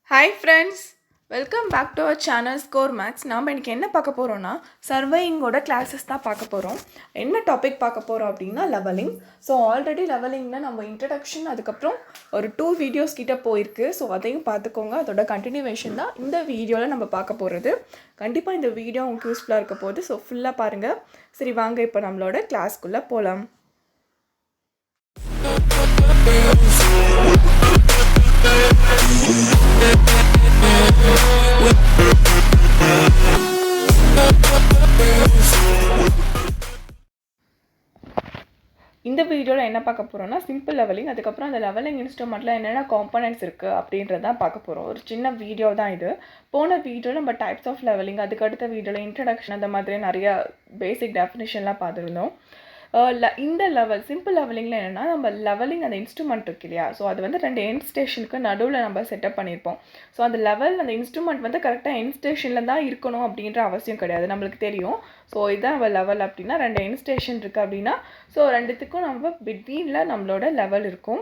Hi friends, welcome back to our channel Scoremax. நாம் இன்னைக்கு என்ன பார்க்க போறோம்னா சர்வேயிங்கோட கிளாसेस தான் பார்க்க போறோம். என்ன டாபிக் பார்க்க போறோம் அப்படினா லெவலிங். ஸோ ஆல்ரெடி லெவலிங்ல நம்ம இன்ட்ரடக்ஷன் அதுக்கப்புறம் ஒரு 2 வீடியோஸ் கிட்ட போயிருக்கு. ஸோ அதையும் பார்த்துக்கோங்க. அதோட கண்டினியூவேஷன் தான் இந்த வீடியோவில் நம்ம பார்க்க போகிறது. கண்டிப்பாக இந்த வீடியோ உங்களுக்கு யூஸ்ஃபுல்லாக இருக்க போகுது. ஸோ ஃபுல்லாக பாருங்கள். சரி வாங்க இப்போ நம்மளோட கிளாஸ்க்குள்ளே போகலாம். இந்த வீடியோவில் என்ன பார்க்க போகிறோம்னா சிம்பிள் லெவலிங், அதுக்கப்புறம் அந்த லெவலிங் இன்ஸ்ட்ருமெண்ட்டில் என்னென்ன காம்பனன்ட்ஸ் இருக்குது அப்படின்றது தான் பார்க்க போகிறோம். ஒரு சின்ன வீடியோ தான் இது. போன வீடியோவில் நம்ம டைப்ஸ் ஆஃப் லெவலிங், அதுக்கடுத்த வீடியோவில் இன்ட்ரடக்ஷன் அந்த மாதிரி நிறைய பேசிக் டெஃபினிஷன்லாம் பார்த்துருந்தோம். இந்த லெவல் சிம்பிள் லெவலிங்கில் என்னென்னா நம்ம லெவலிங் அந்த இன்ஸ்ட்ருமெண்ட் இருக்கு இல்லையா, ஸோ அது வந்து 2 எண்ட் ஸ்டேஷனுக்கு நடுவில் நம்ம செட்டப் பண்ணியிருப்போம். ஸோ அந்த லெவல் அந்த இன்ஸ்ட்ருமெண்ட் வந்து கரெக்டாக எண்ட் ஸ்டேஷனில் தான் இருக்கணும் அப்படின்ற அவசியம் கிடையாது, நம்மளுக்கு தெரியும். ஸோ இதுதான் நம்ம லெவல் அப்படின்னா 2 எண்ட் ஸ்டேஷன் இருக்குது அப்படின்னா ஸோ ரெண்டுத்துக்கும் நம்ம பிட்வீனில் நம்மளோட லெவல் இருக்கும்.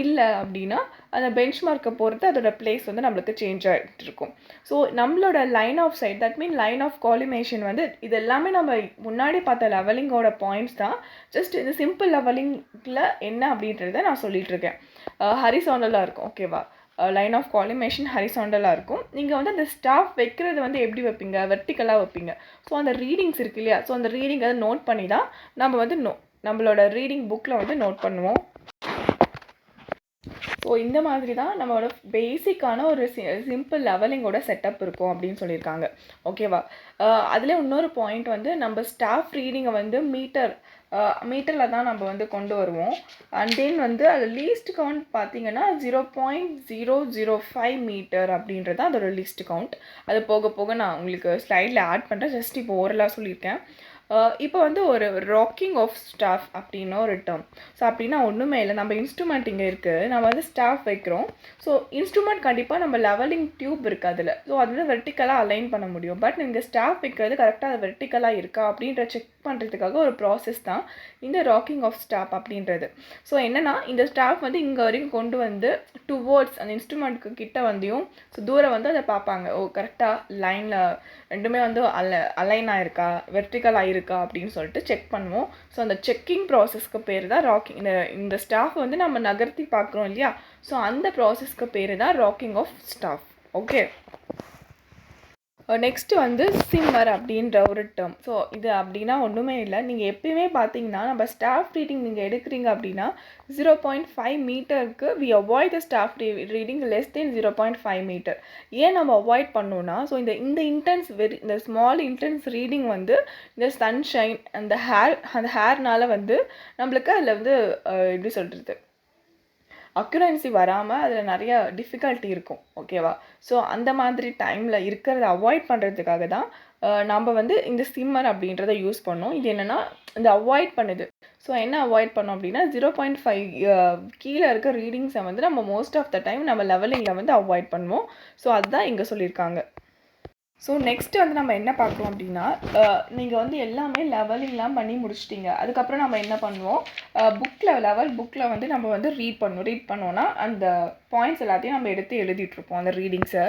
இல்லை அப்படின்னா அந்த பெஞ்ச் மார்க்கை பொறுத்து அதோட பிளேஸ் வந்து நம்மளுக்கு சேஞ்ச் ஆகிட்டு இருக்கும். ஸோ நம்மளோட line of sight, that mean line of collimation வந்து இது எல்லாமே நம்ம முன்னாடி பார்த்த லெவலிங்கோட பாயிண்ட்ஸ் தான். ஜஸ்ட் இந்த சிம்பிள் லெவலிங்கில் என்ன அப்படின்றத நான் சொல்லிகிட்டு இருக்கேன். ஹரிசாண்டலாக இருக்கும், ஓகேவா? லைன் ஆஃப் காலிமேஷன் ஹரிசாண்டலாக இருக்கும். நீங்கள் வந்து அந்த ஸ்டாஃப் வைக்கிறது வந்து எப்படி வைப்பீங்க? வெர்டிக்கலாக வைப்பீங்க. ஸோ அந்த ரீடிங்ஸ் இருக்கு இல்லையா, ஸோ அந்த ரீடிங் அதை நோட் பண்ணி தான் நம்ம வந்து நம்மளோட ரீடிங் புக்கில் வந்து நோட் பண்ணுவோம். ஸோ இந்த மாதிரி தான் நம்மளோட பேசிக்கான ஒரு சிம்பிள் லெவலிங்கோட செட்டப் இருக்கும் அப்படின்னு சொல்லியிருக்காங்க, ஓகேவா? அதில் இன்னொரு பாயிண்ட் வந்து நம்ம ஸ்டாஃப் ரீடிங்கை வந்து மீட்டரில் தான் நம்ம வந்து கொண்டு வருவோம். அண்ட் தென் வந்து அது லீஸ்ட் கவுண்ட் பார்த்தீங்கன்னா 0.005 மீட்டர் அப்படின்றது தான் அதோட லீஸ்ட் கவுண்ட். அது போக போக நான் உங்களுக்கு ஸ்லைடில் ஆட் பண்ணுறேன். ஜஸ்ட் இப்போ ஓரலாக சொல்லியிருக்கேன். இப்போ வந்து ஒரு ராக்கிங் ஆஃப் ஸ்டாஃப் அப்படின்னு ஒரு டேர்ம். ஸோ அப்படின்னா ஒன்றுமே இல்லை, நம்ம இன்ஸ்ட்ருமெண்ட் இங்கே இருக்குது, நம்ம வந்து ஸ்டாஃப் வைக்கிறோம். ஸோ இன்ஸ்ட்ருமெண்ட் கண்டிப்பாக நம்ம லெவலிங் டியூப் இருக்குது அதில், ஸோ அது வந்து வெர்டிக்கலாக அலைன் பண்ண முடியும். பட் நீங்கள் ஸ்டாஃப் வைக்கிறது கரெக்டாக அது வெர்டிக்கலாக இருக்கா அப்படின்ற செக் பண்ணுறதுக்காக ஒரு ப்ராசஸ் தான் இந்த ராக்கிங் ஆஃப் ஸ்டாஃப் அப்படின்றது. ஸோ என்னென்னா இந்த ஸ்டாஃப் வந்து இங்கே வரைக்கும் கொண்டு வந்து டுவோர்ட்ஸ் அந்த இன்ஸ்ட்ருமெண்ட்டுக்கு கிட்ட வந்தியும் ஸோ தூரம் வந்து அதை பார்ப்பாங்க. ஓ கரெக்டாக லைனில் ரெண்டுமே வந்து அலைன் ஆகிருக்கா, வெர்டிக்கல் ஆகிருக்கா அப்படின்னு சொல்லிட்டு செக் பண்ணுவோம். ஸோ அந்த செக்கிங் ப்ராசஸ்க்கு பேர் தான் ராக்கிங். இந்த ஸ்டாஃப் வந்து நம்ம நகர்த்தி பார்க்குறோம் இல்லையா, ஸோ அந்த ப்ராசஸ்க்கு பேர் தான் rocking of staff, okay? Next வந்து சிம்மர் அப்படின்ற ஒரு டேர்ம். ஸோ இது அப்படின்னா ஒன்றுமே இல்லை, நீங்கள் எப்பயுமே பார்த்தீங்கன்னா நம்ம ஸ்டாஃப் ரீடிங் நீங்கள் எடுக்கிறீங்க அப்படின்னா 0.5 மீட்டருக்கு we avoid the staff reading less then 0.5 metre. ஏன் நம்ம அவாய்ட் பண்ணோன்னா, ஸோ இந்த இன்டென்ஸ் இந்த ஸ்மால் இன்டென்ஸ் ரீடிங் வந்து இந்த சன்ஷைன் அந்த ஹேர்னால் வந்து நம்மளுக்கு அதில் வந்து எப்படி சொல்கிறது அக்யூரன்சி வராமல் அதில் நிறைய டிஃபிகல்ட்டி இருக்கும், ஓகேவா? ஸோ அந்த மாதிரி டைமில் இருக்கிறத அவாய்ட் பண்ணுறதுக்காக தான் நம்ம வந்து இந்த சிம்மர் அப்படின்றத யூஸ் பண்ணோம். இது என்னென்னா இந்த அவாய்ட் பண்ணுது. ஸோ என்ன அவாய்ட் பண்ணோம் அப்படின்னா 0.5 கீழே இருக்க ரீடிங்ஸை வந்து நம்ம மோஸ்ட் ஆஃப் த டைம் நம்ம லெவலிங்கில் வந்து அவாய்ட் பண்ணுவோம். ஸோ அதுதான் இங்கே சொல்லியிருக்காங்க. ஸோ நெக்ஸ்ட்டு வந்து நம்ம என்ன பார்க்குறோம் அப்படின்னா, நீங்கள் வந்து எல்லாமே லெவலிங்லாம் பண்ணி முடிச்சிட்டிங்க. அதுக்கப்புறம் நம்ம என்ன பண்ணுவோம், புக்கில் வந்து நம்ம வந்து ரீட் பண்ணோன்னா அந்த பாயிண்ட்ஸ் எல்லாத்தையும் நம்ம எடுத்து எழுதிட்டுருப்போம் அந்த ரீடிங்ஸை.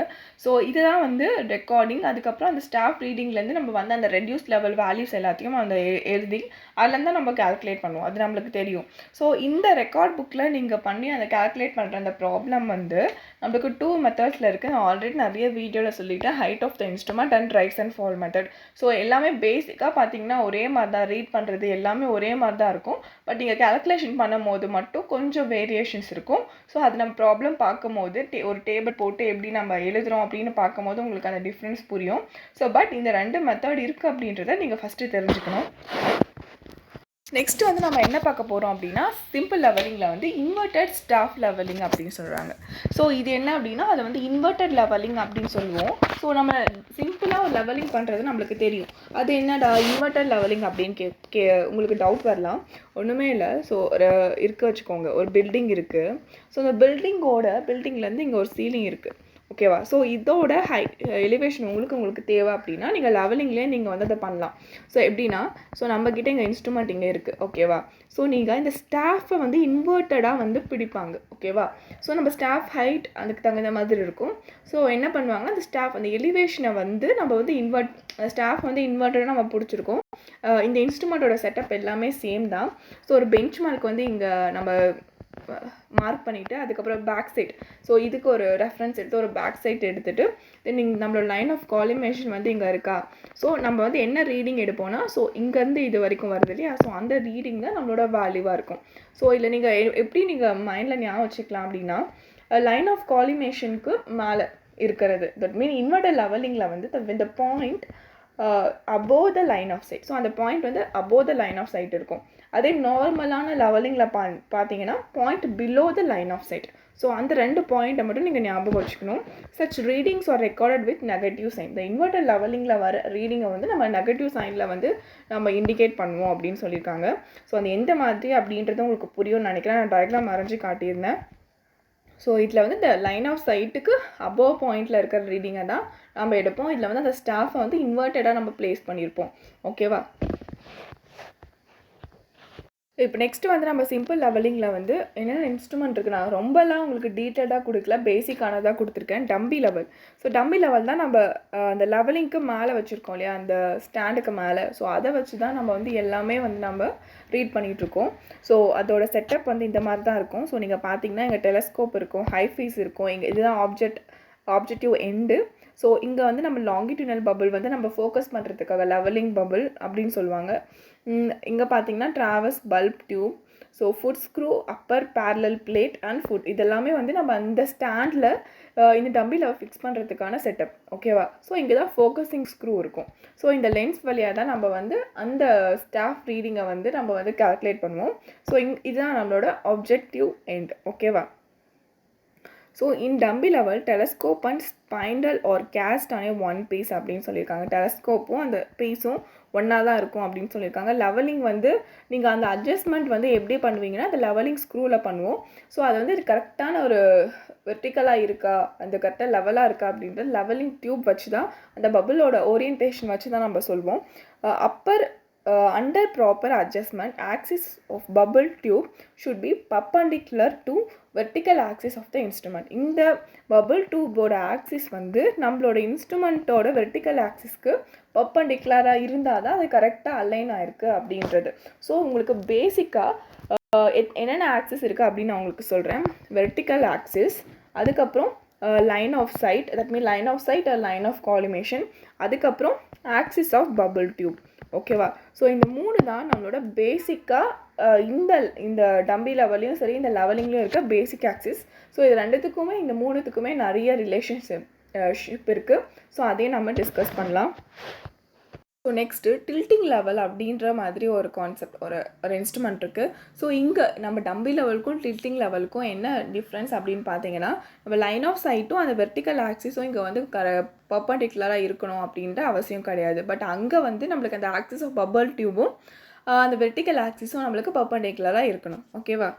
ஸோ இதுதான் வந்து ரெக்கார்டிங். அதுக்கப்புறம் அந்த ஸ்டாஃப் ரீடிங்லேருந்து நம்ம வந்து அந்த ரெடியூஸ் லெவல் வேல்யூஸ் எல்லாத்தையும் அந்த எழுதி அதுலேருந்து தான் நம்ம கால்குலேட் பண்ணுவோம், அது நம்மளுக்கு தெரியும். ஸோ இந்த ரெக்கார்ட் புக்கில் நீங்கள் பண்ணி அந்த கால்குலேட் பண்ணுற அந்த ப்ராப்ளம் வந்து நம்மளுக்கு 2 மெத்தட்ஸில் இருக்குது. நான் ஆல்ரெடி நிறைய வீடியோவில் சொல்லிவிட்டேன், height of the instrument and rise and fall method. So எல்லாமே பேசிக்காக பார்த்தீங்கன்னா ஒரே மாதிரி தான், ரீட் பண்ணுறது எல்லாமே ஒரே மாதிரி தான் இருக்கும். பட் நீங்கள் கால்குலேஷன் பண்ணும் போது மட்டும் கொஞ்சம் வேரியேஷன்ஸ் இருக்கும். ஸோ அது நம்ம ப்ராப்ளம் பார்க்கும்போது ஒரு டேபிள் போட்டு எப்படி நம்ம எழுதுகிறோம் அப்படின்னு பார்க்கும்போது உங்களுக்கு அந்த டிஃப்ரென்ஸ் புரியும். ஸோ பட் இந்த 2 மெத்தட் இருக்குது அப்படின்றத நீங்கள் ஃபஸ்ட்டு தெரிஞ்சுக்கணும். நெக்ஸ்ட்டு வந்து நம்ம என்ன பார்க்க போகிறோம் அப்படின்னா சிம்பிள் லெவலிங்கில் வந்து இன்வெர்டட் ஸ்டாஃப் லெவலிங் அப்படின்னு சொல்கிறாங்க. ஸோ இது என்ன அப்படின்னா அதை வந்து இன்வெர்டட் லெவலிங் அப்படின்னு சொல்லுவோம். ஸோ நம்ம சிம்பிளாக ஒரு லெவலிங் பண்ணுறது நம்மளுக்கு தெரியும், அது என்னடா இன்வெர்டட் லெவலிங் அப்படின்னு உங்களுக்கு டவுட் வரலாம். ஒன்றுமே இல்லை. ஸோ இருக்க வச்சுக்கோங்க, ஒரு பில்டிங் இருக்குது. ஸோ அந்த பில்டிங்லேருந்து இங்கே ஒரு சீலிங் இருக்குது, ஓகேவா? ஸோ இதோட எலிவேஷன் உங்களுக்கு தேவை அப்படின்னா நீங்கள் லெவலிங்லேயே நீங்கள் வந்து அதை பண்ணலாம். ஸோ எப்படின்னா, ஸோ நம்மக்கிட்ட இங்கே இன்ஸ்ட்ருமெண்ட் இங்கே இருக்குது. ஓகேவா? ஸோ நீங்கள் இந்த ஸ்டாஃபை வந்து இன்வெர்ட்டடாக வந்து பிடிப்பாங்க. ஓகேவா? ஸோ நம்ம ஸ்டாஃப் ஹைட் அதுக்கு தகுந்த மாதிரி இருக்கும். ஸோ என்ன பண்ணுவாங்க, அந்த ஸ்டாஃப் அந்த எலிவேஷனை வந்து நம்ம வந்து ஸ்டாஃப் வந்து இன்வெர்ட்டடாக நம்ம பிடிச்சிருக்கோம். இந்த இன்ஸ்ட்ருமெண்ட்டோட செட்டப் எல்லாமே சேம் தான். ஸோ ஒரு பெஞ்ச் மார்க் வந்து இங்கே நம்ம மார்க் பண்ணிவிட்டு அதுக்கப்புறம் பேக் சைட், ஸோ இதுக்கு ஒரு ரெஃபரன்ஸ் எடுத்து ஒரு பேக் சைட் எடுத்துகிட்டு தென் நீங்கள் நம்மளோட லைன் ஆஃப் காலிமேஷன் வந்து இங்கே இருக்கா. ஸோ நம்ம வந்து என்ன ரீடிங் எடுப்போம்னா, ஸோ இங்கேருந்து இது வரைக்கும் வருது இல்லையா, ஸோ அந்த ரீடிங் தான் நம்மளோட வேல்யூவாக இருக்கும். ஸோ இல்லை நீங்கள் எப்படி நீங்கள் மைண்டில் ஞாபகம் வச்சுக்கலாம் அப்படின்னா, லைன் ஆஃப் காலிமேஷனுக்கு மேலே இருக்கிறது, தட் மீன் இன்வெர்ட்டட் லெவலிங்கில் வந்து the point above the line of sight. So அந்த பாயிண்ட் வந்து above the line of sight இருக்கும். அதே நார்மலான லெவலிங்கில் பார்த்தீங்கன்னா point below the line of sight. So அந்த 2 பாயிண்ட்டை மட்டும் நீங்கள் ஞாபகம் வச்சுக்கணும். Such readings are recorded with negative sign. இந்த இன்வெர்ட்டட் லெவலிங்கில் வர ரீடிங்கை வந்து நம்ம நெகட்டிவ் சைனில் வந்து நம்ம இண்டிகேட் பண்ணுவோம் அப்படின்னு சொல்லியிருக்காங்க. ஸோ அது எந்த மாதிரி அப்படின்றது உங்களுக்கு புரியும்னு நினைக்கிறேன். நான் டயக்ராம் வரைஞ்சி காட்டியிருந்தேன். ஸோ இதில் வந்து இந்த லைன் ஆஃப் சைட்டுக்கு அபோவ் பாயிண்டில் இருக்கிற ரீடிங்கை தான் நம்ம எடுப்போம். இதில் வந்து அந்த ஸ்டாஃபை வந்து இன்வெர்ட்டடாக நம்ம பிளேஸ் பண்ணியிருப்போம். ஓகேவா? இப்போ நெக்ஸ்ட்டு வந்து நம்ம சிம்பிள் லெவலிங்கில் வந்து என்னென்ன இன்ஸ்ட்ருமெண்ட் இருக்குது, நான் ரொம்பலாம் உங்களுக்கு டீட்டெயிலாக கொடுக்கல, பேசிக்கானதாக கொடுத்துருக்கேன். டம்பி லெவல். ஸோ டம்பி லெவல் தான் நம்ம அந்த லெவலிங்க்கு மேலே வச்சுருக்கோம் இல்லையா, அந்த ஸ்டாண்டுக்கு மேலே. ஸோ அதை வச்சு தான் நம்ம வந்து எல்லாமே வந்து நம்ம ரீட் பண்ணிகிட்ருக்கோம். ஸோ அதோட செட்டப் வந்து இந்த மாதிரி தான் இருக்கும். ஸோ நீங்கள் பார்த்தீங்கன்னா இங்கே டெலஸ்கோப் இருக்கும், ஹைஃபீஸ் இருக்கும், இங்கே இதுதான் ஆப்ஜெக்டிவ் எண்டு. ஸோ இங்கே வந்து நம்ம லாங்கிடியூனல் பபிள் வந்து நம்ம ஃபோக்கஸ் பண்ணுறதுக்காக லெவலிங் பபிள் அப்படின்னு சொல்லுவாங்க. இங்கே பார்த்தீங்கன்னா traverse bulb tube, so foot screw, upper parallel plate and foot, இதெல்லாமே வந்து நம்ம அந்த ஸ்டாண்டில் இந்த டம்பி லெவல் ஃபிக்ஸ் பண்ணுறதுக்கான செட்டப். ஓகேவா? ஸோ இங்கே தான் ஃபோக்கஸிங் ஸ்க்ரூ இருக்கும். ஸோ இந்த லென்ஸ் வழியாக தான் நம்ம வந்து அந்த ஸ்டாஃப் ரீடிங்கை வந்து நம்ம வந்து கால்குலேட் பண்ணுவோம். ஸோ இதுதான் நம்மளோட ஆப்ஜெக்டிவ் எண்ட். ஓகேவா? So in dumpy level telescope and spindle are cast on one piece அப்படின்னு சொல்லியிருக்காங்க. டெலஸ்கோப்பும் அந்த பீஸும் ஒன்றா தான் இருக்கும் அப்படின்னு சொல்லியிருக்காங்க. லெவலிங் வந்து நீங்கள் அந்த அட்ஜஸ்ட்மெண்ட் வந்து எப்படி பண்ணுவீங்கன்னா அந்த லெவலிங் ஸ்க்ரூவில் பண்ணுவோம். ஸோ அது வந்து கரெக்டான ஒரு வெர்டிக்கலாக இருக்கா, அந்த கரெக்டாக லெவலாக இருக்கா அப்படின்றது லெவலிங் டியூப் வச்சு தான், அந்த பபிளோட ஓரியன்டேஷன் வச்சு தான் நம்ம சொல்வோம். Appar under proper adjustment, axis of bubble tube should be perpendicular to vertical axis of the instrument. இந்த bubble tube ஓட axis வந்து நம்மளோட இன்ஸ்ட்ருமெண்ட்டோட vertical axisக்கு பர்பண்டிகுலராக இருந்தால் தான் அது கரெக்டாக அலைன் ஆயிருக்கு அப்படின்றது. ஸோ உங்களுக்கு பேசிக்காக என்னென்ன ஆக்சிஸ் இருக்குது அப்படின்னு நான் உங்களுக்கு சொல்கிறேன். வெர்டிக்கல் ஆக்சிஸ், அதுக்கப்புறம் line of sight, that mean line of sight or line of collimation, அதுக்கப்புறம் ஆக்சிஸ் ஆஃப் பபிள் டியூப். ஓகேவா? ஸோ இந்த 3 தான் நம்மளோட பேசிக்காக இந்த டம்பி லெவலையும் சரி இந்த லெவலிங்லையும் இருக்க பேசிக் ஆக்சிஸ். ஸோ இது 2த்துக்குமே இந்த 3த்துக்குமே நிறைய ரிலேஷன்ஷிப் இருக்குது. ஸோ அதையும் நம்ம டிஸ்கஸ் பண்ணலாம். ஸோ நெக்ஸ்ட்டு டில்ட்டிங் லெவல் அப்படின்ற மாதிரி ஒரு கான்செப்ட், ஒரு இன்ஸ்ட்ருமெண்ட் இருக்குது. ஸோ இங்கே நம்ம டம்பி லெவலுக்கும் டில்ட்டிங் லெவலுக்கும் என்ன டிஃப்ரென்ஸ் அப்படின்னு பார்த்தீங்கன்னா, நம்ம லைன் ஆஃப் சைட்டும் அந்த வெர்டிக்கல் ஆக்சிஸும் இங்கே வந்து பர்பண்டிகுலராக இருக்கணும் அப்படின்ற அவசியம் கிடையாது. பட் அங்கே வந்து நம்மளுக்கு அந்த ஆக்சிஸ் ஆஃப் பபிள் டியூபும் அந்த வெர்டிக்கல் ஆக்சிஸும் நம்மளுக்கு பர்பண்டிகுலராக இருக்கணும். ஓகேவா?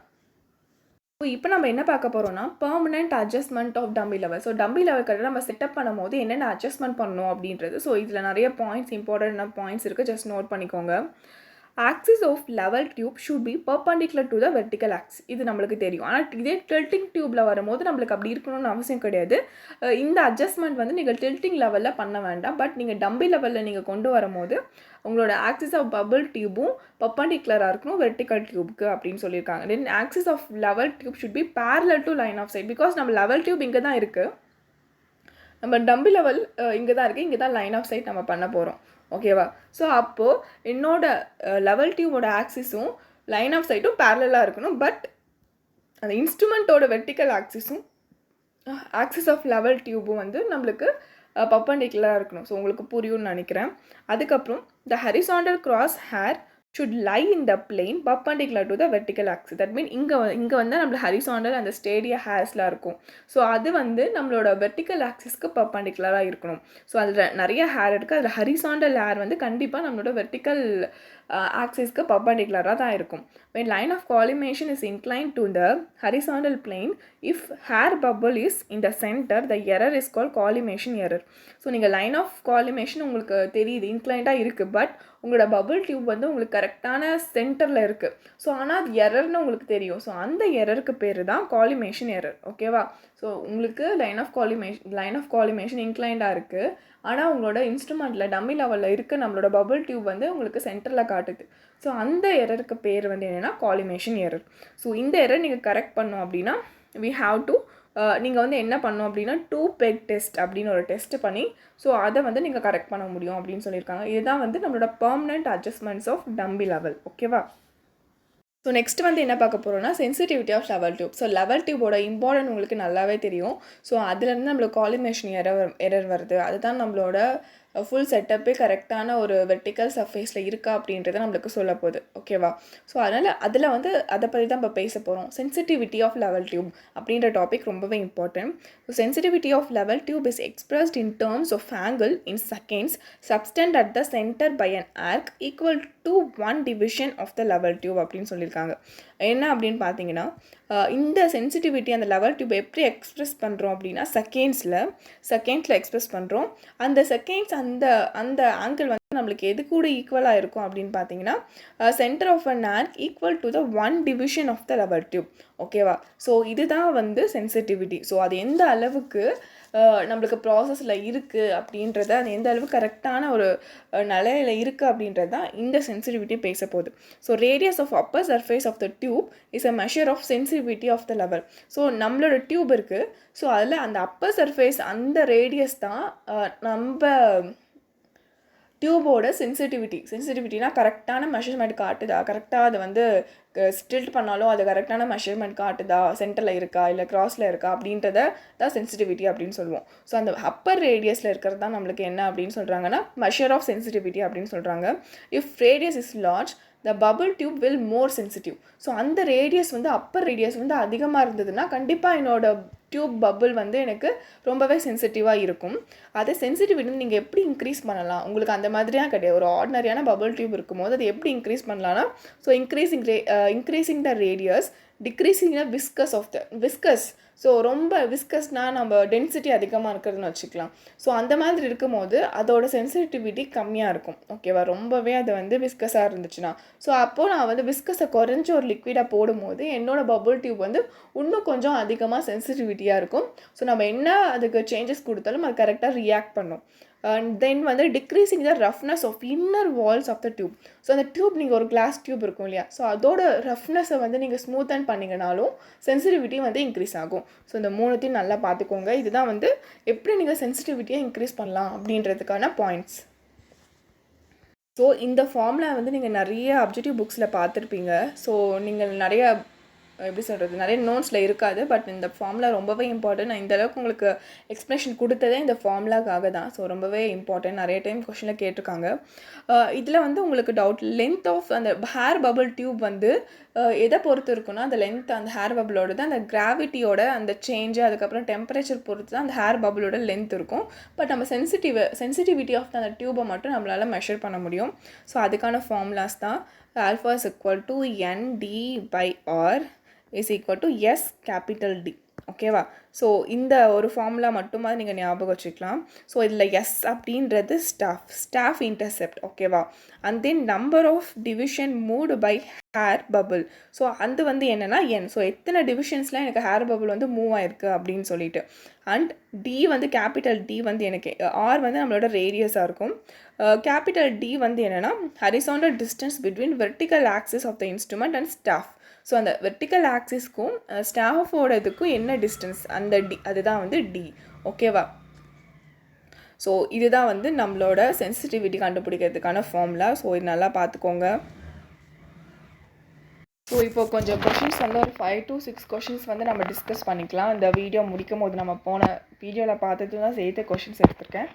ஸோ இப்போ நம்ம என்ன பார்க்க போகிறோம்னா permanent adjustment of dumpy level. So dumpy level கரெக்டாக நம்ம செட்டப் பண்ணும் போது என்னென்ன அட்ஜஸ்ட்மெண்ட் பண்ணணும் அப்படின்றது. ஸோ இதில் நிறைய இம்பார்ட்டன்டான பாயிண்ட்ஸ் இருக்குது, ஜஸ்ட் நோட் பண்ணிக்கோங்க. Axis of level tube should be perpendicular to the vertical axis. இது நம்மளுக்கு தெரியும். ஆனால் இதே டில்ட்டிங் டியூப்பில் வரும்போது நம்மளுக்கு அப்படி இருக்கணும்னு அவசியம் கிடையாது. இந்த அட்ஜஸ்ட்மெண்ட் வந்து நீங்கள் டில்ட்டிங் லெவலில் பண்ண வேண்டாம். பட் நீங்கள் டம்பி லெவலில் நீங்கள் கொண்டு வரும்போது உங்களோட ஆக்சிஸ் ஆஃப் பபிள் டியூபும் பர்பண்டிகுலராக இருக்கணும் வெர்டிக்கல் டியூப்க்கு அப்படின்னு சொல்லியிருக்காங்க. Then axis of level tube should be parallel to line of sight. Because நம்ம லெவல் டியூப் இங்கே தான் இருக்குது, நம்ம டம்பி லெவல் இங்கே தான் இருக்குது, இங்கே தான் லைன் ஆஃப் சைட் நம்ம பண்ண போகிறோம். ஓகேவா? ஸோ அப்போது என்னோட லெவல் டியூபோட ஆக்சிஸும் லைன் ஆஃப் சைட்டும் பேரலாக இருக்கணும். பட் அந்த இன்ஸ்ட்ருமெண்ட்டோட வெர்டிக்கல் ஆக்சிஸும் ஆக்சிஸ் ஆஃப் லெவல் டியூபும் வந்து நம்மளுக்கு பர்பண்டிகுலராக இருக்கணும். ஸோ உங்களுக்கு புரியும்னு நினைக்கிறேன். அதுக்கப்புறம் த horizontal cross hair should lie in the plane perpendicular to the vertical axis. That mean இங்கே வந்து நம்மள ஹரிசாண்டல் அந்த ஸ்டேடியா ஹேர்ஸ்லாம் இருக்கும். ஸோ அது வந்து நம்மளோட வெர்டிக்கல் ஆக்சிஸ்க்கு பர்பண்டிகுலராக இருக்கணும். ஸோ அதில் நிறைய ஹேர் இருக்குது. அதில் ஹரிசாண்டல் ஹேர் வந்து கண்டிப்பாக நம்மளோட வெர்டிக்கல் ஆக்சிஸ்க்கு பர்பண்டிகுலராக தான் இருக்கும். when line of collimation is inclined to the horizontal plane, if hair bubble is in the center, the error is called collimation error. So நீங்கள் லைன் ஆஃப் காலிமேஷன் உங்களுக்கு தெரியுது இன்க்ளைண்டாக இருக்குது, பட் உங்களோட பபுள் டியூப் வந்து உங்களுக்கு கரெக்டான சென்டரில் இருக்குது. ஸோ ஆனால் அது எரர்னு உங்களுக்கு தெரியும். ஸோ அந்த எரருக்கு பேர் தான் காலிமேஷன் எரர். ஓகேவா? ஸோ உங்களுக்கு லைன் ஆஃப் காலிமேஷன் இன்க்ளைண்டாக இருக்குது, ஆனால் உங்களோட இன்ஸ்ட்ருமெண்ட்டில் டம்மி லெவலில் இருக்குது நம்மளோட பபுள் டியூப் வந்து உங்களுக்கு சென்டரில் காட்டுது. ஸோ அந்த எரருக்கு பேர் வந்து என்னென்னா காலிமேஷன் எரர். ஸோ இந்த எரர் நீங்கள் கரெக்ட் பண்ணோம் அப்படின்னா we have to நீங்கள் வந்து என்ன பண்ணணும் அப்படின்னா 2 peg டெஸ்ட் அப்படின்னு ஒரு டெஸ்ட் பண்ணி ஸோ அதை வந்து நீங்கள் கரெக்ட் பண்ண முடியும் அப்படின்னு சொல்லியிருக்காங்க. இதுதான் வந்து நம்மளோட permanent adjustments of dumpy level. ஓகேவா? ஸோ நெக்ஸ்ட் வந்து என்ன பார்க்க போகிறோம்னா sensitivity of level tube. So level டியூபோட இம்பார்ட்டன்ட் உங்களுக்கு நல்லாவே தெரியும். ஸோ அதுலேருந்து நம்மளுக்கு காலிமேஷன் எரர் வருது. அதுதான் நம்மளோட ஃபுல் செட்டப்பே கரெக்டான ஒரு வெர்டிக்கல் சர்ஃபேஸில் இருக்கா அப்படின்றத நம்மளுக்கு சொல்ல போகுது. ஓகேவா? ஸோ அதனால் அதில் வந்து அதை பற்றி தான் இப்போ பேச போகிறோம். சென்சிட்டிவிட்டி ஆஃப் லெவல் டியூப் அப்படின்ற டாபிக் ரொம்பவே important. So sensitivity of level tube is expressed in terms of angle in seconds subtend at the centre by an arc equal to 1 division of the level tube அப்படின்னு சொல்லியிருக்காங்க. என்ன அப்படின்னு பார்த்தீங்கன்னா இந்த sensitivity அந்த level tube எப்படி express பண்ணுறோம் அப்படின்னா செகண்ட்ஸில் எக்ஸ்ப்ரெஸ் பண்ணுறோம். அந்த செகண்ட்ஸ் அந்த ஆங்கிள் வந்து நம்மளுக்கு எது கூட ஈக்குவலாக இருக்கும் அப்படின்னு பார்த்தீங்கன்னா centre of an arc equal to the 1 division of the level tube. ஓகேவா? ஸோ இதுதான் வந்து சென்சிட்டிவிட்டி. ஸோ அது எந்த அளவுக்கு நம்மளுக்கு ப்ராசஸில் இருக்குது அப்படின்றத, அது எந்த அளவுக்கு கரெக்டான ஒரு நிலையில் இருக்குது அப்படின்றது தான் இந்த சென்சிட்டிவிட்டி பேச போகுது. So radius of upper surface of the tube is a measure of sensitivity of the level. So நம்மளோட டியூப் இருக்குது. ஸோ அதில் அந்த அப்பர் சர்ஃபேஸ் அந்த ரேடியஸ் தான் நம்ம டியூபோட சென்சிட்டிவிட்டினா கரெக்டான மெஷர்மெண்ட் காட்டுதா, கரெக்டாக அதை வந்து ஸ்டில்ட் பண்ணாலும் அது கரெக்டான மெஷர்மெண்ட் காட்டுதா, சென்டரில் இருக்கா இல்லை கிராஸில் இருக்கா அப்படின்றத தான் சென்சிட்டிவிட்டி அப்படின்னு சொல்லுவோம். ஸோ அந்த அப்பர் ரேடியஸில் இருக்கிறது தான் நம்மளுக்கு என்ன அப்படின்னு சொல்கிறாங்கன்னா மெஷர் ஆஃப் சென்சிட்டிவிட்டி அப்படின்னு சொல்கிறாங்க. If radius is large the bubble tube will more sensitive. So அந்த ரேடியஸ் வந்து அப்பர் ரேடியஸ் வந்து அதிகமாக இருந்ததுன்னா கண்டிப்பாக என்னோட டியூப் பபுள் வந்து எனக்கு ரொம்பவே சென்சிட்டிவாக இருக்கும். அதை சென்சிட்டிவிட்டி நீங்கள் எப்படி இன்க்ரீஸ் பண்ணலாம்? உங்களுக்கு அந்த மாதிரியாக கிடையாது. ஒரு ஆர்டினரியான பபுள் டியூப் இருக்கும்போது அதை எப்படி இன்க்ரீஸ் பண்ணலான்னா so increasing the radius, decreasing the viscous. So ரொம்ப விஸ்கஸ்னால் நம்ம டென்சிட்டி அதிகமாக இருக்கிறதுன்னு வச்சுக்கலாம். ஸோ அந்த மாதிரி இருக்கும்போது அதோட சென்சிட்டிவிட்டி கம்மியாக இருக்கும். ஓகேவா? ரொம்பவே அது வந்து விஸ்கஸாக இருந்துச்சுன்னா ஸோ அப்போது நான் வந்து விஸ்கஸை குறைஞ்ச ஒரு லிக்விடாக போடும்போது என்னோடய பபுள் டியூப் வந்து இன்னும் கொஞ்சம் அதிகமாக சென்சிட்டிவிட்டியாக இருக்கும். ஸோ நம்ம என்ன அதுக்கு சேஞ்சஸ் கொடுத்தாலும் அது கரெக்டாக ரியாக்ட் பண்ணும். அண்ட் தென் வந்து decreasing the roughness of inner walls of the tube. So அந்த டியூப் நீங்கள் ஒரு கிளாஸ் டியூப் இருக்கும் இல்லையா, ஸோ அதோட ரஃப்னஸை வந்து நீங்கள் ஸ்மூத்தன் பண்ணிங்கனாலும் சென்சிட்டிவிட்டி வந்து இன்க்ரீஸ் ஆகும். ஸோ இந்த மூணுத்தையும் நல்லா பார்த்துக்கோங்க. இதுதான் வந்து எப்படி நீங்கள் சென்சிட்டிவிட்டியை இன்க்ரீஸ் பண்ணலாம் அப்படின்றதுக்கான பாயிண்ட்ஸ். ஸோ இந்த ஃபார்முலா வந்து நீங்கள் நிறைய அப்ஜெக்டிவ் புக்ஸில் பார்த்துருப்பீங்க. ஸோ நீங்கள் எப்படி சொல்கிறது, நிறைய நோட்ஸில் இருக்காது. பட் இந்த ஃபார்முலா ரொம்பவே இம்பார்ட்டன்ட். நான் இந்தளவுக்கு உங்களுக்கு எக்ஸ்ப்ளனேஷன் கொடுத்ததே இந்த ஃபார்முலாக்காக தான். ஸோ ரொம்பவே இம்பார்ட்டன்ட். நிறைய டைம் கொஷனில் கேட்டிருக்காங்க. இதில் வந்து உங்களுக்கு டவுட், லென்த் ஆஃப் அந்த ஹேர் பபுள் டியூப் வந்து எதை பொறுத்து இருக்குன்னா அந்த லென்த் அந்த ஹேர் பபுளோட தான் அந்த கிராவிட்டியோட அந்த சேஞ்சு, அதுக்கப்புறம் டெம்பரேச்சர் பொறுத்து தான் அந்த ஹேர் பபுளோட லென்த் இருக்கும். பட் நம்ம சென்சிட்டிவிட்டி ஆஃப் அந்த டியூபை மட்டும் நம்மளால் மெஷர் பண்ண முடியும். ஸோ அதுக்கான ஃபார்முலாஸ் தான் alpha is equal to ND/R is equal to S capital D. ஓகேவா? ஸோ இந்த ஒரு ஃபார்முலா மட்டுமாதிரி நீங்கள் ஞாபகம் வச்சுக்கலாம். ஸோ இதில் S அப்படின்றது ஸ்டாஃப் இன்டர்செப்ட். ஓகேவா? And then number of division moved by air bubble. So அது வந்து என்னென்னா N. ஸோ எத்தனை டிவிஷன்ஸ்லாம் எனக்கு ஹேர் பபுள் வந்து மூவ் ஆயிருக்கு அப்படின்னு சொல்லிட்டு. அண்ட் D வந்து கேபிட்டல் D வந்து எனக்கு R வந்து நம்மளோட ரேடியஸாக இருக்கும். கேபிட்டல் D வந்து என்னென்னா horizontal distance between vertical axis of the instrument and staff. So அந்த வெர்டிக்கல் ஆக்சிஸ்க்கும் ஸ்டாஃபோட இதுக்கும் என்ன டிஸ்டன்ஸ், அந்த D அதுதான் வந்து D. ஓகேவா? ஸோ இதுதான் வந்து நம்மளோட சென்சிட்டிவிட்டி கண்டுபிடிக்கிறதுக்கான ஃபார்முலா. ஸோ இது நல்லா பார்த்துக்கோங்க. ஸோ இப்போ கொஞ்சம் கொஷின்ஸ் வந்து ஒரு 5 to 6 கொஷின்ஸ் வந்து நம்ம டிஸ்கஸ் பண்ணிக்கலாம். இந்த வீடியோ முடிக்கும் போது நம்ம போன வீடியோவில் பார்த்தது தான் சேர்த்து கொஷின்ஸ் எடுத்திருக்கேன்.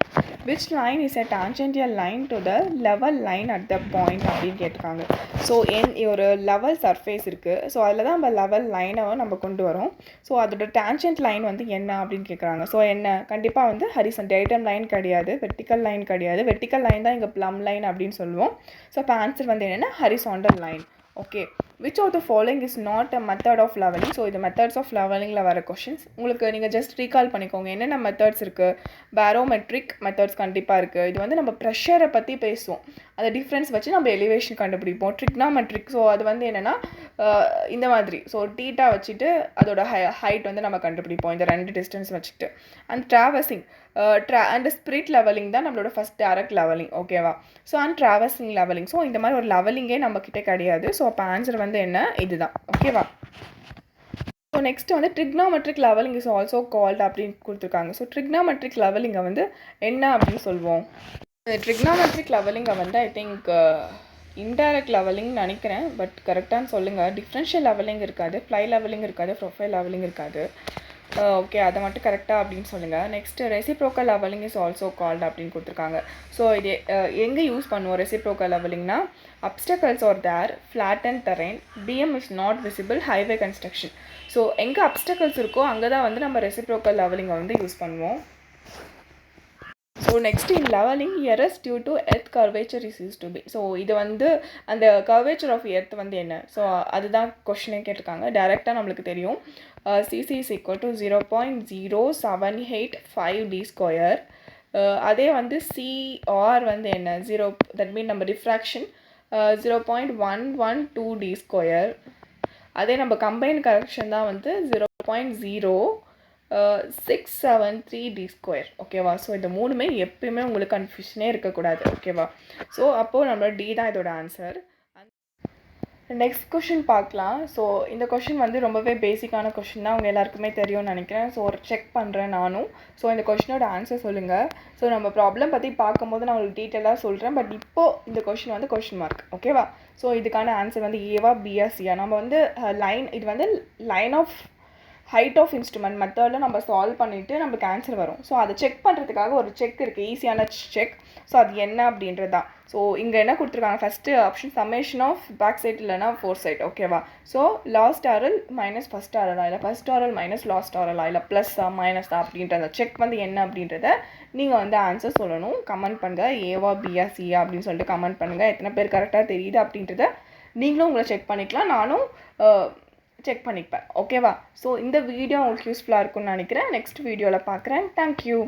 which line is a tangential line to the level line at the point அப்படின்னு கேட்டிருக்காங்க. ஸோ ஒரு லெவல் சர்ஃபேஸ் இருக்குது. ஸோ அதில் தான் நம்ம லெவல் லைனை நம்ம கொண்டு வரோம். ஸோ அதோட டேஞ்சன்ட் லைன் வந்து என்ன அப்படின்னு கேட்குறாங்க. ஸோ என்ன கண்டிப்பாக வந்து ஹரிசான்டல் லைன் கிடையாது, வெர்டிக்கல் லைன் கிடையாது. வெர்டிக்கல் லைன் தான் இங்கே ப்ளம் லைன் அப்படின்னு சொல்லுவோம். ஸோ இப்போ ஆன்சர் வந்து என்னென்னா horizontal line. Okay, which of the following is not a method of leveling? So இது மெத்தட்ஸ் ஆஃப் லெவலிங்கில் வர கொஷின்ஸ். உங்களுக்கு நீங்கள் ஜஸ்ட் ரீகால் பண்ணிக்கோங்க என்னென்ன மெத்தட்ஸ் இருக்குது. பேரோமெட்ரிக் மெத்தட்ஸ் கண்டிப்பாக இருக்குது. இது வந்து நம்ம ப்ரெஷரை பற்றி பேசுவோம். அந்த டிஃப்ரென்ஸ் வச்சு நம்ம எலிவேஷன் கண்டுபிடிப்போம். ட்ரிக்னாமெட்ரிக், ஸோ அது வந்து என்னென்னா இந்த மாதிரி, ஸோ டீட்டா வச்சுட்டு அதோட ஹைட் வந்து நம்ம கண்டுபிடிப்போம் இந்த ரெண்டு டிஸ்டன்ஸ் வச்சுக்கிட்டு. And traversing and spirit levelling தான் நம்மளோட ஃபஸ்ட் டேரக்ட் லெவலிங். ஓகேவா? So and traversing levelling, so இந்த மாதிரி ஒரு லெவலிங்கே நம்மக்கிட்ட கிடையாது. ஸோ அப்போ ஆன்சர் வந்து என்ன, இதுதான். ஓகேவா? ஸோ நெக்ஸ்ட்டு வந்து trigonometric levelling is also called அப்படின்னு கொடுத்துருக்காங்க. ஸோ ட்ரிக்னாமெட்ரிக் லெவலிங்கை வந்து என்ன அப்படின்னு சொல்லுவோம். ட்ரிக்னாமெட்ரிக் லெவலிங்கை வந்து ஐ திங்க் இன்டைரக்ட் லெவலிங் நினைக்கிறேன், பட் கரெக்டானு சொல்லுங்கள். டிஃப்ரென்ஷியல் லெவலிங் இருக்காது, ஃப்ளை லெவலிங் இருக்காது, ப்ரொஃபைல் லெவலிங் இருக்காது. ஓகே, அதை மட்டும் கரெக்டாக அப்படின்னு சொல்லுங்கள். Next reciprocal levelling is also called அப்படின்னு கொடுத்துருக்காங்க. ஸோ இது எங்கே யூஸ் பண்ணுவோம் ரெசிப்ரோக்கல் லெவலிங்னா, obstacles are there, flatten terrain, TM is not visible, highway construction. So எங்கே அப்டக்கல்ஸ் இருக்கோ அங்கே தான் வந்து நம்ம ரெசிப்ரோக்கல் லெவலிங்கை வந்து யூஸ் பண்ணுவோம். So next in levelling errors due to earth curvature is use to be. So இது வந்து அந்த கர்வேச்சர் ஆஃப் எர்த் வந்து என்ன, ஸோ அதுதான் கொஷினே கேட்டிருக்காங்க. டேரெக்டாக நம்மளுக்கு தெரியும். CC is equal to 0.0785 d square. அதே வந்து சிஆர் வந்து என்ன, தட் மீன் நம்ம டிஃப்ராக்ஷன் 0.112 d ஸ்கொயர். அதே நம்ம கம்பைன் கரெக்ஷன் தான் வந்து 0.0673 d ஸ்கொயர். ஓகேவா? ஸோ இந்த மூணுமே எப்பயுமே உங்களுக்கு கன்ஃபியூஷனே இருக்கக்கூடாது. ஓகேவா? ஸோ அப்போது நம்மளோட டி தான் இதோட ஆன்சர். நெக்ஸ்ட் கொஷின் பார்க்கலாம். ஸோ இந்த கொஷின் வந்து ரொம்பவே பேசிக்கான கொஷின் தான், அவங்க எல்லாருக்குமே தெரியும்னு நினைக்கிறேன். ஸோ ஒரு செக் பண்ணுறேன் நானும். ஸோ இந்த கொஷினோட ஆன்சர் சொல்லுங்கள். ஸோ நம்ம ப்ராப்ளம் பற்றி பார்க்கும்போது நான் உங்களுக்கு டீட்டெயிலாக சொல்கிறேன், பட் இப்போது இந்த கொஷின் வந்து கொஷின் மார்க். ஓகேவா? ஸோ இதுக்கான ஆன்சர் வந்து ஏவா பியா சியா. நம்ம வந்து லைன், இது வந்து line of height of instrument மெத்தடில் நம்ம சால்வ் பண்ணிவிட்டு நம்மளுக்கு ஆன்சர் வரும். ஸோ அதை செக் பண்ணுறதுக்காக ஒரு செக் இருக்குது, ஈஸியான செக். ஸோ அது என்ன அப்படின்றது தான். ஸோ இங்கே என்ன கொடுத்துருக்காங்க, first option summation of back side இல்லைனா ஃபோர் சைட். ஓகேவா? ஸோ லாஸ்ட் ஆரல் மைனஸ் ஃபஸ்ட் ஆரலா, இல்லை ஃபஸ்ட் ஆரல் மைனஸ் லாஸ்ட் ஆரலா, இல்லை ப்ளஸ்ஸா மைனஸா அப்படின்றத செக் வந்து என்ன அப்படின்றத நீங்கள் வந்து ஆன்சர் சொல்லணும். கமெண்ட் பண்ணுங்கள், ஏவா பியா சியா அப்படின்னு சொல்லிட்டு கமெண்ட் பண்ணுங்கள். எத்தனை பேர் கரெக்டாக தெரியுது அப்படின்றத நீங்களும் உங்களை செக் பண்ணிக்கலாம், நானும் செக் பண்ணிப்பேன். ஓகேவா? ஸோ இந்த வீடியோ உங்களுக்கு யூஸ்ஃபுல்லாக இருக்கும்னு நினைக்கிறேன். நெக்ஸ்ட் வீடியோவில் பார்க்குறேன். தேங்க்யூ.